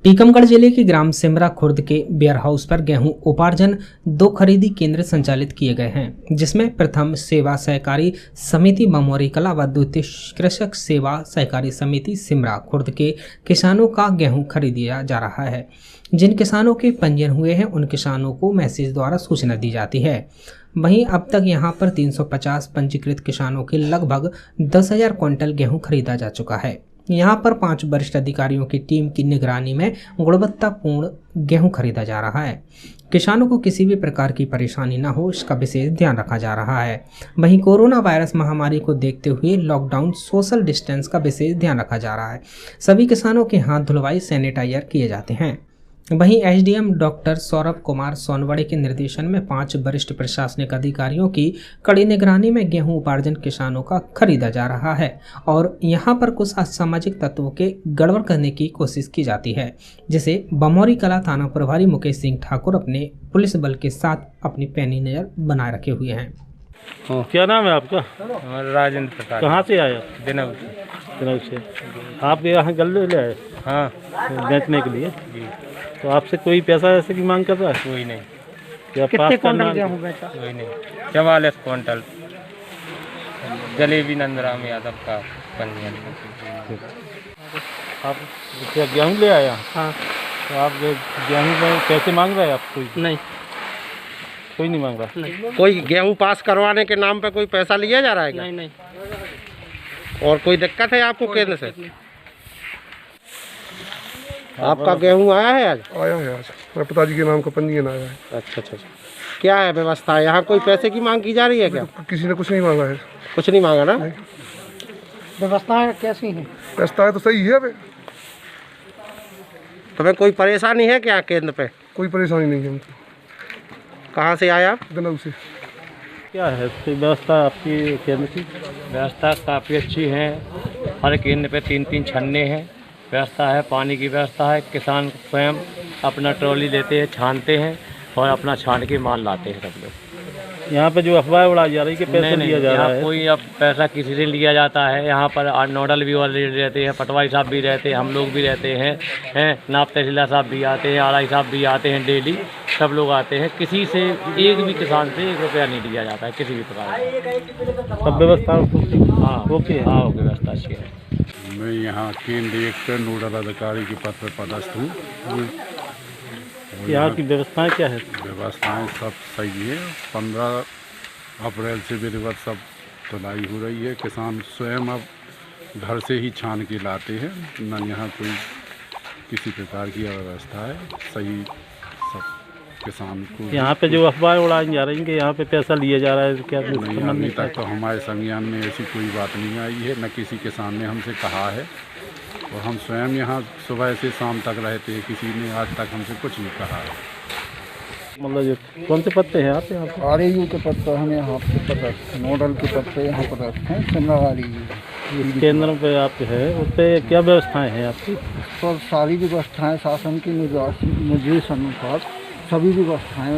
टीकमगढ़ जिले के ग्राम सिमरा खुर्द के वेयर हाउस पर गेहूं उपार्जन 2 खरीदी केंद्र संचालित किए गए हैं, जिसमें प्रथम सेवा सहकारी समिति बमोरी कला व द्वितीय कृषक सेवा सहकारी समिति सिमरा खुर्द के किसानों का गेहूं खरीदा जा रहा है। जिन किसानों के पंजीयन हुए हैं उन किसानों को मैसेज द्वारा सूचना दी जाती है। वहीं अब तक यहां पर 350 पंजीकृत किसानों के लगभग 10,000 क्विंटल गेहूं खरीदा जा चुका है। यहां पर 5 वरिष्ठ अधिकारियों की टीम की निगरानी में गुणवत्तापूर्ण गेहूं खरीदा जा रहा है। किसानों को किसी भी प्रकार की परेशानी न हो, इसका विशेष ध्यान रखा जा रहा है। वहीं कोरोना वायरस महामारी को देखते हुए लॉकडाउन, सोशल डिस्टेंस का विशेष ध्यान रखा जा रहा है। सभी किसानों के हाथ धुलवाई, सैनिटाइजर किए जाते हैं। वहीं एसडीएम डॉक्टर सौरभ कुमार सोनवड़े के निर्देशन में 5 वरिष्ठ प्रशासनिक अधिकारियों की कड़ी निगरानी में गेहूं उपार्जन किसानों का खरीदा जा रहा है और यहां पर कुछ असामाजिक तत्वों के गड़बड़ करने की कोशिश की जाती है, जिसे बमोरी कला थाना प्रभारी मुकेश सिंह ठाकुर अपने पुलिस बल के साथ अपनी पैनी नजर बनाए रखे हुए हैं। क्या नाम है आपका? राजेंद्र प्रसाद। कहाँ से आए? दिनव से। आप यहाँ गले ले आए? हाँ बेचने के लिए जी। तो आपसे कोई पैसा ऐसे की मांग कर रहा है? कोई नहीं। क्या कितने क्विंटल गेहूँ बेचा? कोई नहीं। 44 क्विंटल। जलेबी नंदराम यादव का पंजीयन। आप क्या गेहूँ ले आया? हाँ। तो आप गेहूँ में पैसे मांग रहे हैं? आप नहीं, कोई नहीं मांग रहा? नहीं, कोई गेहूं पास करवाने के नाम पे कोई पैसा लिया जा रहा है क्या? नहीं, नहीं। और कोई दिक्कत है आपको केंद्र से? आपका गेहूं आया है आज? आया है आज, मेरे पिताजी के नाम का पंजीयन आया है। अच्छा अच्छा अच्छा। क्या है व्यवस्था? यहाँ कोई पैसे की मांग की जा रही है क्या? किसी ने कुछ नहीं मांगा है। कुछ नहीं मांगा ना? व्यवस्थाएं कैसी हैं? रास्ता है तो सही है। अबे तुम्हें कोई परेशानी है क्या केंद्र पे? कोई परेशानी नहीं है हमको। कहाँ से आया आप? दिनव से। क्या है व्यवस्था आपकी केंद्र की? व्यवस्था काफ़ी अच्छी है। हर केंद्र पे 3-3 छन्ने हैं। व्यवस्था है, पानी की व्यवस्था है। किसान स्वयं अपना ट्रॉली लेते हैं, छानते हैं और अपना छान के माल लाते हैं सब लोग। यहाँ पे जो अफवाह उड़ाई जा रही है कि पैसा लिया जा रहा है? कोई अब पैसा किसी से लिया जाता है। यहाँ पर नोडल भी वाले रहते हैं, पटवारी साहब भी रहते हैं, हम लोग भी रहते हैं, नायब तहसीलदार साहब भी आते हैं, आरआई साहब भी आते हैं, डेली सब लोग आते हैं। किसी से एक भी किसान से 1 रुपया नहीं लिया जाता है किसी भी प्रकार का। सब व्यवस्था हाँ ओके है? हाँ, व्यवस्था अच्छी है। मैं यहाँ केंद्रीय नोडल अधिकारी के पद पर पदस्थ हूँ। यहाँ की व्यवस्थाएं क्या है? व्यवस्थाएं सब सही है। 15 अप्रैल से विधिवत सब धुलाई हो रही है। किसान स्वयं अब घर से ही छान के लाते हैं, न यहाँ कोई किसी प्रकार की अव्यवस्था है। सही सब किसान को। यहाँ पे जो अफवाह उड़ाई जा रही है कि यहाँ पे पैसा लिया जा रहा है, क्या नहीं, अभी तक तो हमारे संज्ञान में ऐसी कोई बात नहीं आई है, न किसी किसान ने हमसे कहा है। और हम स्वयं यहाँ सुबह से शाम तक रहते हैं, किसी ने आज तक हमसे कुछ नहीं कहा है। मतलब जो कौन से पत्ते हैं आप यहाँ पे? RAU के पद पर हम यहाँ पे पदस्थ, नोडल के पद पे यहाँ पदस्थ हैं। सिमरा RAU केंद्र पे आप है, उस पर क्या व्यवस्थाएं हैं आपकी? तो सारी व्यवस्थाएं शासन के निर्देश अनुसार सभी व्यवस्थाएं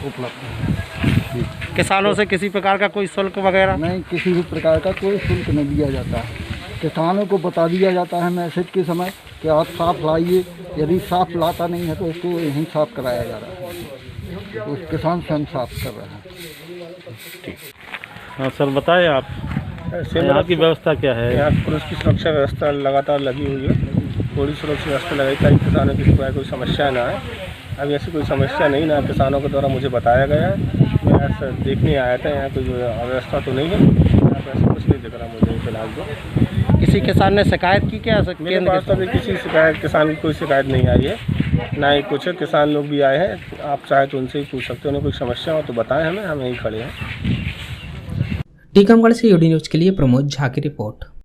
उपलब्ध हैं। किसानों से किसी प्रकार का कोई शुल्क वगैरह? नहीं, किसी भी प्रकार का कोई शुल्क नहीं दिया जाता है। किसानों को बता दिया जाता है मैसेज के समय कि आप साफ लाइए। यदि साफ लाता नहीं है तो उसको यहीं साफ कराया जा रहा है। तो किसान स्वयं साफ कर रहा है। हाँ सर, बताएं आप यहाँ की व्यवस्था क्या है? यहाँ पुलिस की सुरक्षा व्यवस्था लगातार लगी हुई है। पूरी सुरक्षा व्यवस्था लगाई ताकि किसानों की कोई समस्या ना आए। अभी ऐसी कोई समस्या नहीं ना किसानों के द्वारा मुझे बताया गया है। मैं ऐसा देखने आया था, यहाँ कोई अव्यवस्था तो नहीं है। यहाँ पर ऐसा कुछ नहीं दिख रहा मुझे फिलहाल। तो किसी किसान ने शिकायत की क्या? मेरे पास तो अभी किसी किसान की कोई शिकायत नहीं आई है, ना ही कुछ। किसान लोग भी आए हैं, आप चाहे तो उनसे ही पूछ सकते हो। उन्हें कोई समस्या हो तो बताएं हमें, हम यहीं खड़े हैं। टीकमगढ़ से यूडी न्यूज के लिए प्रमोद झा की रिपोर्ट।